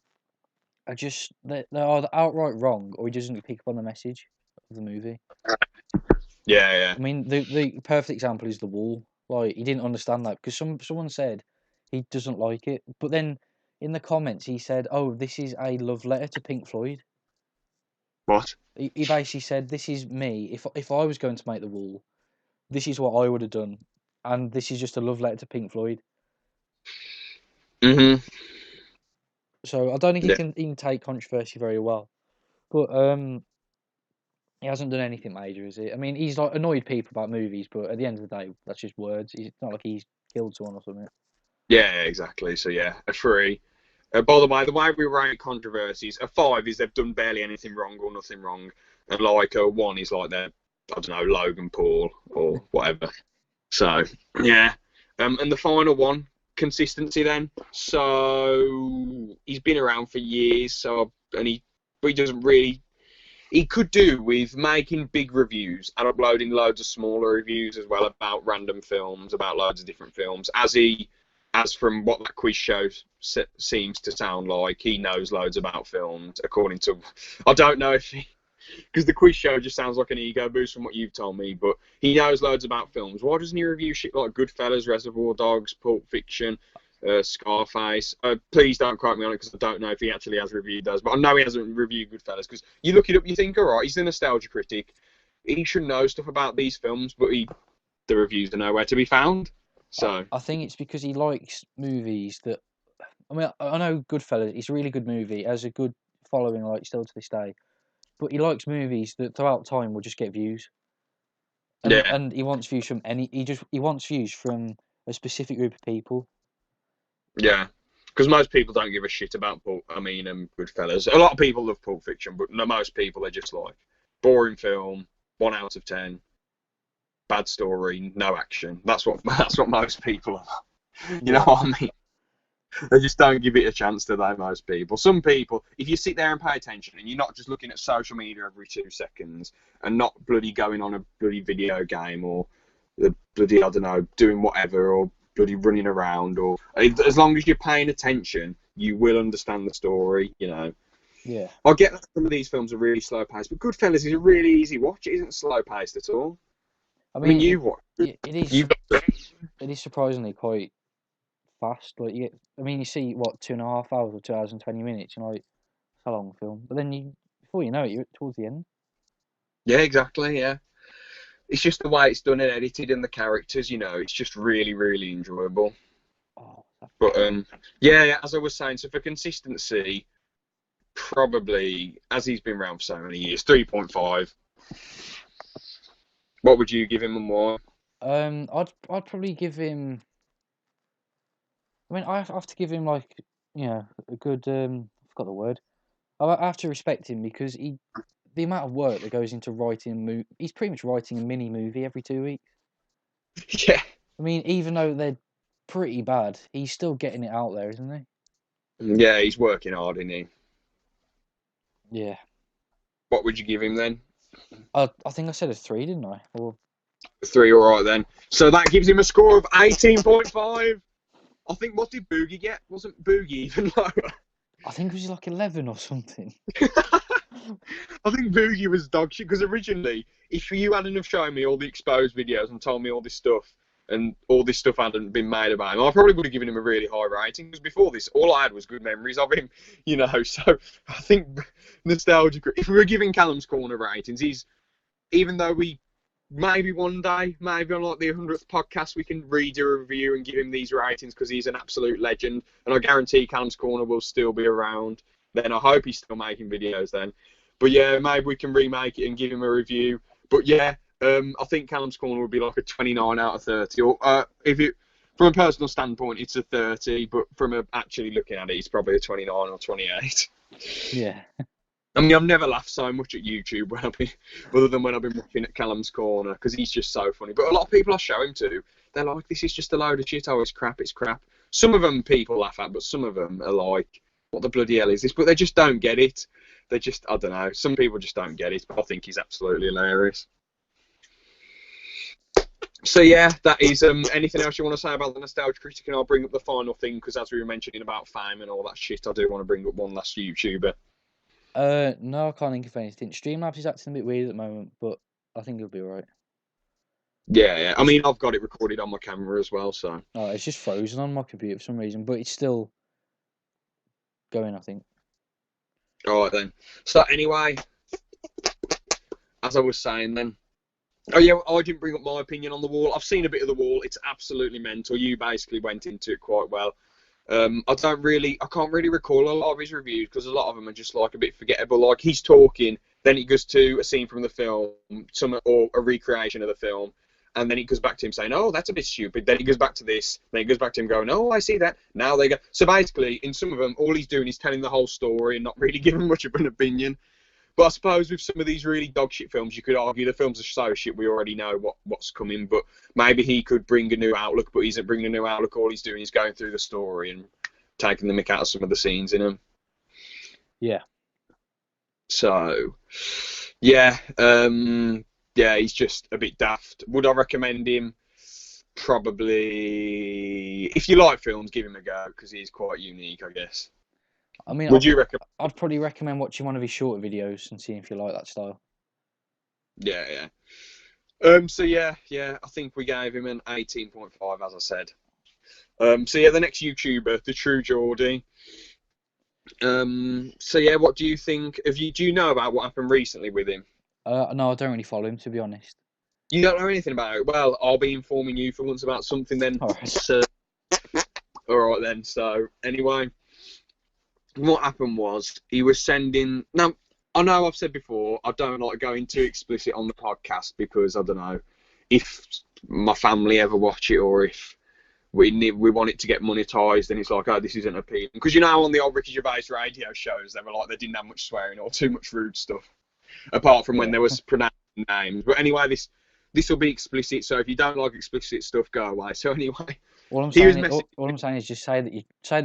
are just they're either outright wrong or he doesn't pick up on the message of the movie. Yeah, yeah. I mean, the perfect example is The Wall. Like he didn't understand that because someone said he doesn't like it, but then in the comments he said, "Oh, this is a love letter to Pink Floyd." What? He basically said, "This is me. If I was going to make The Wall, this is what I would have done, and this is just a love letter to Pink Floyd." Mhm. So I don't think he Yeah. can even take controversy very well. But he hasn't done anything major, is it? I mean, he's like annoyed people about movies, but at the end of the day, that's just words. It's not like he's killed someone or something. Yeah, exactly. So yeah, a 3. By the way we rate controversies, a 5 is they've done barely anything wrong or nothing wrong, and like a 1 is like they're, I don't know, Logan Paul or whatever. So yeah, and the final one, consistency. Then, so he's been around for years, but he doesn't really. He could do with making big reviews and uploading loads of smaller reviews as well about random films, about loads of different films. As from what that quiz show seems to sound like, he knows loads about films. According to, I don't know if he, because the quiz show just sounds like an ego boost from what you've told me, but he knows loads about films. Why doesn't he review shit like Goodfellas, Reservoir Dogs, Pulp Fiction, Scarface? Please don't quote me on it because I don't know if he actually has reviewed those, but I know he hasn't reviewed Goodfellas because you look it up, you think, all right, he's a nostalgia critic. He should know stuff about these films, but the reviews are nowhere to be found. So, I think it's because he likes movies that. I mean, I know Goodfellas. It's a really good movie. It has a good following, like still to this day. But he likes movies that throughout time will just get views, yeah, and he wants views from any. He wants views from a specific group of people. yeah. Because most people don't give a shit about Goodfellas. A lot of people love Pulp Fiction, but no, most people are just like boring film, 1 out of 10, bad story, no action. That's what most people are. You know Yeah, what I mean? They just don't give it a chance, do they? Most people. Some people, if you sit there and pay attention, and you're not just looking at social media every 2 seconds, and not bloody going on a bloody video game or the bloody, I don't know, doing whatever or bloody running around, or as long as you're paying attention, you will understand the story. You know. yeah. I get that some of these films are really slow paced, but Goodfellas is a really easy watch. It isn't slow paced at all. I I mean, mean, you've watched it. it is You've got it. it is surprisingly quite fast. Like I mean, you see what 2.5 hours or 2 hours and 20 minutes. You know, it's a long film. But then before you know it, you're towards the end. Yeah, exactly. Yeah. It's just the way it's done and edited and the characters, it's just really, really enjoyable. Oh, But yeah, as I was saying, so for consistency, probably as he's been around for so many years, 3.5. What would you give him and why? I'd probably give him. I mean, I have to give him like a good. I forgot the word. I have to respect him because the amount of work that goes into writing he's pretty much writing a mini movie every 2 weeks. Yeah, I mean, even though they're pretty bad, he's still getting it out there, isn't yeah, he's working hard, isn't he? he? Yeah. What would you give him then? I think I said a 3, didn't I? Or 3, all right then. So that gives him a score of 18.5. I think, what did Boogie get? Wasn't Boogie even lower? I think it was like 11 or something. I think Boogie was dog shit because originally, if you hadn't have shown me all the exposed videos and told me all this stuff, and all this stuff hadn't been made about him, I probably would have given him a really high rating because before this, all I had was good memories of him, So I think nostalgia. If we were giving Callum's Corner ratings, even though we maybe one day, maybe on like the 100th podcast, we can redo a review and give him these ratings because he's an absolute legend, and I guarantee Callum's Corner will still be around. Then I hope he's still making videos then. But yeah, maybe we can remake it and give him a review. But yeah, I think Callum's Corner would be like a 29 out of 30. Or from a personal standpoint, it's a 30. But from actually looking at it, it's probably a 29 or 28. Yeah. I mean, I've never laughed so much at YouTube other than when I've been watching at Callum's Corner because he's just so funny. But a lot of people I show him to, they're like, "This is just a load of shit. Oh, it's crap. It's crap." Some of them people laugh at, but some of them are like, "What the bloody hell is this?" But they just don't get it. They just, I don't know. Some people just don't get it. But I think he's absolutely hilarious. So yeah, that is. Anything else you want to say about the Nostalgia Critic? And I'll bring up the final thing because as we were mentioning about fame and all that shit, I do want to bring up one last YouTuber. No, I can't think of anything. Streamlabs is acting a bit weird at the moment, but I think it'll be alright. Yeah, yeah. I It's mean, I've got it recorded on my camera as well, so. it's just frozen on my computer for some reason, but it's still going, I think. All right then. So anyway, as I was saying then. Oh yeah, I didn't bring up my opinion on the wall. I've seen a bit of the wall. It's absolutely mental. You basically went into it quite well. I can't really recall a lot of his reviews because a lot of them are just like a bit forgettable. Like he's talking, then he goes to a scene from the film, or a recreation of the film, and then he goes back to him saying, "Oh, that's a bit stupid." Then he goes back to this, then he goes back to him going, "Oh, I see that." Now they go. So basically, in some of them, all he's doing is telling the whole story and not really giving much of an opinion. But I suppose with some of these really dog shit films, you could argue the films are so shit we already know what's coming. But maybe he could bring a new outlook, but he isn't bringing a new outlook. All he's doing is going through the story and taking the mick out of some of the scenes in them. Yeah. So, yeah, he's just a bit daft. Would I recommend him? Probably. If you like films, give him a go because he's quite unique, I guess. I mean, Would you recommend? I'd probably recommend watching one of his shorter videos and seeing if you like that style. Yeah, yeah. So yeah, I think we gave him an 18.5, as I said. So yeah, the next YouTuber, the True Geordie. So yeah, what do you think? Do you know about what happened recently with him? No, I don't really follow him, to be honest. You don't know anything about it. Well, I'll be informing you for once about something then. All right. So, all right then. So anyway, what happened was he was sending. Now I know I've said before I don't like going too explicit on the podcast because I don't know if my family ever watch it or if we want it to get monetized, and it's like, oh, this isn't appealing. Because you know, on the old Ricky Gervais radio shows, they were like they didn't have much swearing or too much rude stuff, apart from when Yeah. there was pronouncing names. But anyway, this will be explicit, so if you don't like explicit stuff, go away. So anyway, All I'm he was saying, messaging. all I'm saying is just say that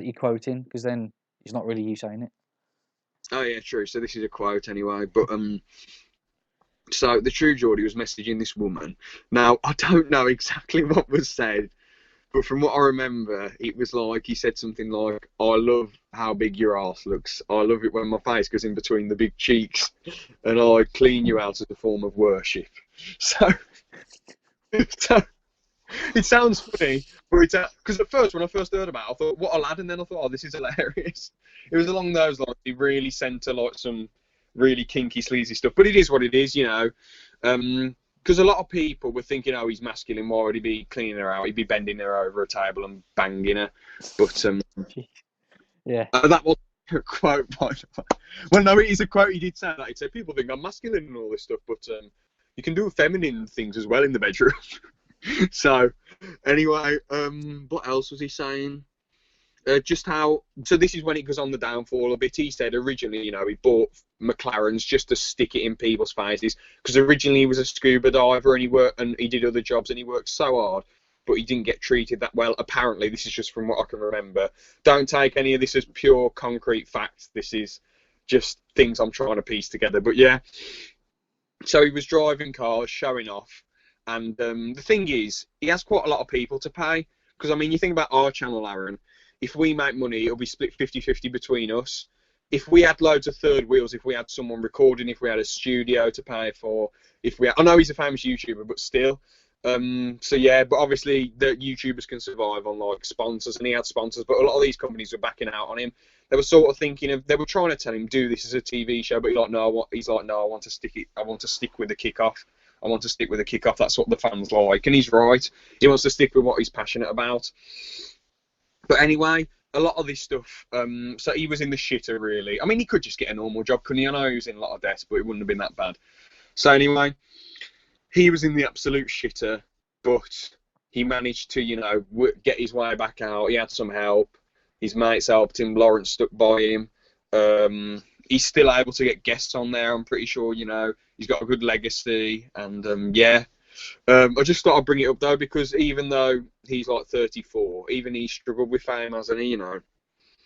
you're quoting, because then it's not really you saying it. Oh yeah, true. So this is a quote anyway, but so the True Geordie was messaging this woman. Now I don't know exactly what was said, but from what I remember, it was like he said something like, "I love how big your ass looks. I love it when my face goes in between the big cheeks, and I clean you out as a form of worship." So, so it sounds funny, but it's because at first when I first heard about it, I thought, "What a lad!" And then I thought, "Oh, this is hilarious." It was along those lines. He really sent to like some really kinky, sleazy stuff, but it is what it is, you know. Because a lot of people were thinking, oh, he's masculine, why would he be cleaning her out? He'd be bending her over a table and banging her. But Yeah. that was a quote, by the way. Well, no, it is a quote. He did say that. He said, people think I'm masculine and all this stuff, but you can do feminine things as well in the bedroom. So, anyway, what else was he saying? Just how, so this is when it goes on the downfall a bit. He said originally, you know, he bought McLarens just to stick it in people's faces because originally he was a scuba diver and he did other jobs and he worked so hard, but he didn't get treated that well. Apparently, this is just from what I can remember. Don't take any of this as pure concrete facts. This is just things I'm trying to piece together. But yeah, so he was driving cars, showing off, and the thing is, he has quite a lot of people to pay because I mean, you think about our channel, Aaron. If we make money, it'll be split 50-50 between us. If we had loads of third wheels, if we had someone recording, if we had a studio to pay for, I know he's a famous YouTuber, but still. So yeah, but obviously the YouTubers can survive on like sponsors, and he had sponsors, but a lot of these companies were backing out on him. They were sort of thinking they were trying to tell him do this as a TV show, but he's like, no, I want to stick with the kickoff. I want to stick with the kickoff. That's what the fans like, and he's right. He wants to stick with what he's passionate about. But anyway, a lot of this stuff, so he was in the shitter, really. I mean, he could just get a normal job, couldn't he? I know he was in a lot of debt, but it wouldn't have been that bad. So anyway, he was in the absolute shitter, but he managed to, you know, get his way back out. He had some help. His mates helped him. Lawrence stuck by him. He's still able to get guests on there, I'm pretty sure, you know. He's got a good legacy, and yeah. I just thought I'd bring it up though because even though he's like 34, even he struggled with fame, hasn't he? You know.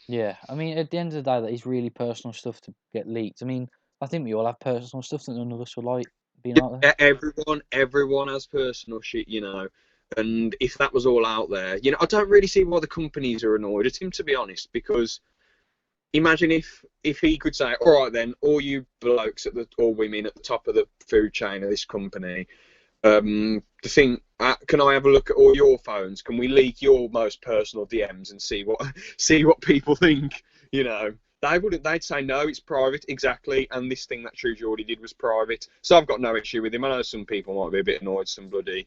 Yeah. I mean, at the end of the day, that is really personal stuff to get leaked. I mean, I think we all have personal stuff that none of us would like being out there. Everyone has personal shit, you know. And if that was all out there, you know, I don't really see why the companies are annoyed at him, to be honest. Because imagine if he could say, all right then, all you blokes or women at the top of the food chain of this company. The thing, can I have a look at all your phones? Can we leak your most personal DMs and see what people think? You know, they'd say no, it's private, exactly. And this thing that True Geordie did was private, so I've got no issue with him. I know some people might be a bit annoyed, some bloody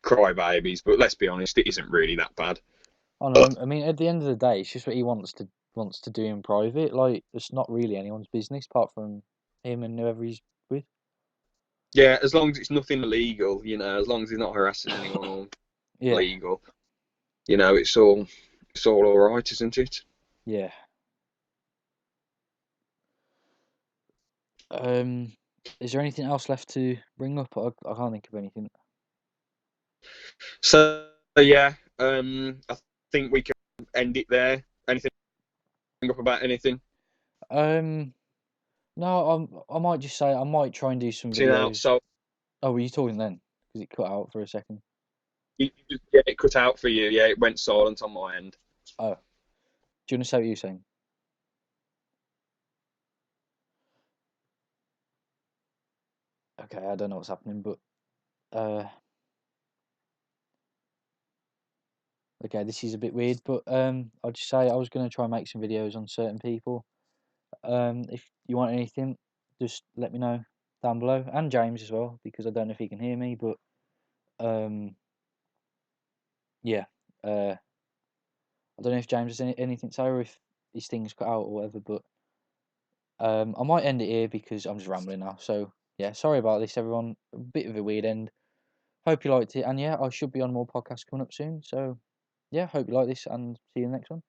crybabies, but let's be honest, it isn't really that bad. I know. I mean, at the end of the day, it's just what he wants to do in private. Like, it's not really anyone's business apart from him and whoever he's with. Yeah, as long as it's nothing illegal, as long as he's not harassing anyone or Yeah, illegal, it's all all right, isn't it? yeah. Um, is there anything else left to bring up? I can't think of anything. So yeah, I think we can end it there. Anything up about anything? Um, no, I might just say I might try and do some Now, videos. so Oh, were you talking then? Because it cut out for a second. yeah, it cut out for you. Yeah, it went silent on my end. Oh, do you want to say what you're saying? Okay, I don't know what's happening, but uh, okay, this is a bit weird, but I'll just say I was gonna try and make some videos on certain people. If you want anything, just let me know down below, and James as well, because I don't know if he can hear me, but um, yeah, I don't know if James has anything to say or if his things cut out or whatever, but I might end it here because I'm just rambling now. So yeah, sorry about this, everyone. A bit of a weird end. Hope you liked it, and yeah, I should be on more podcasts coming up soon. So yeah, hope you like this, and see you in the next one.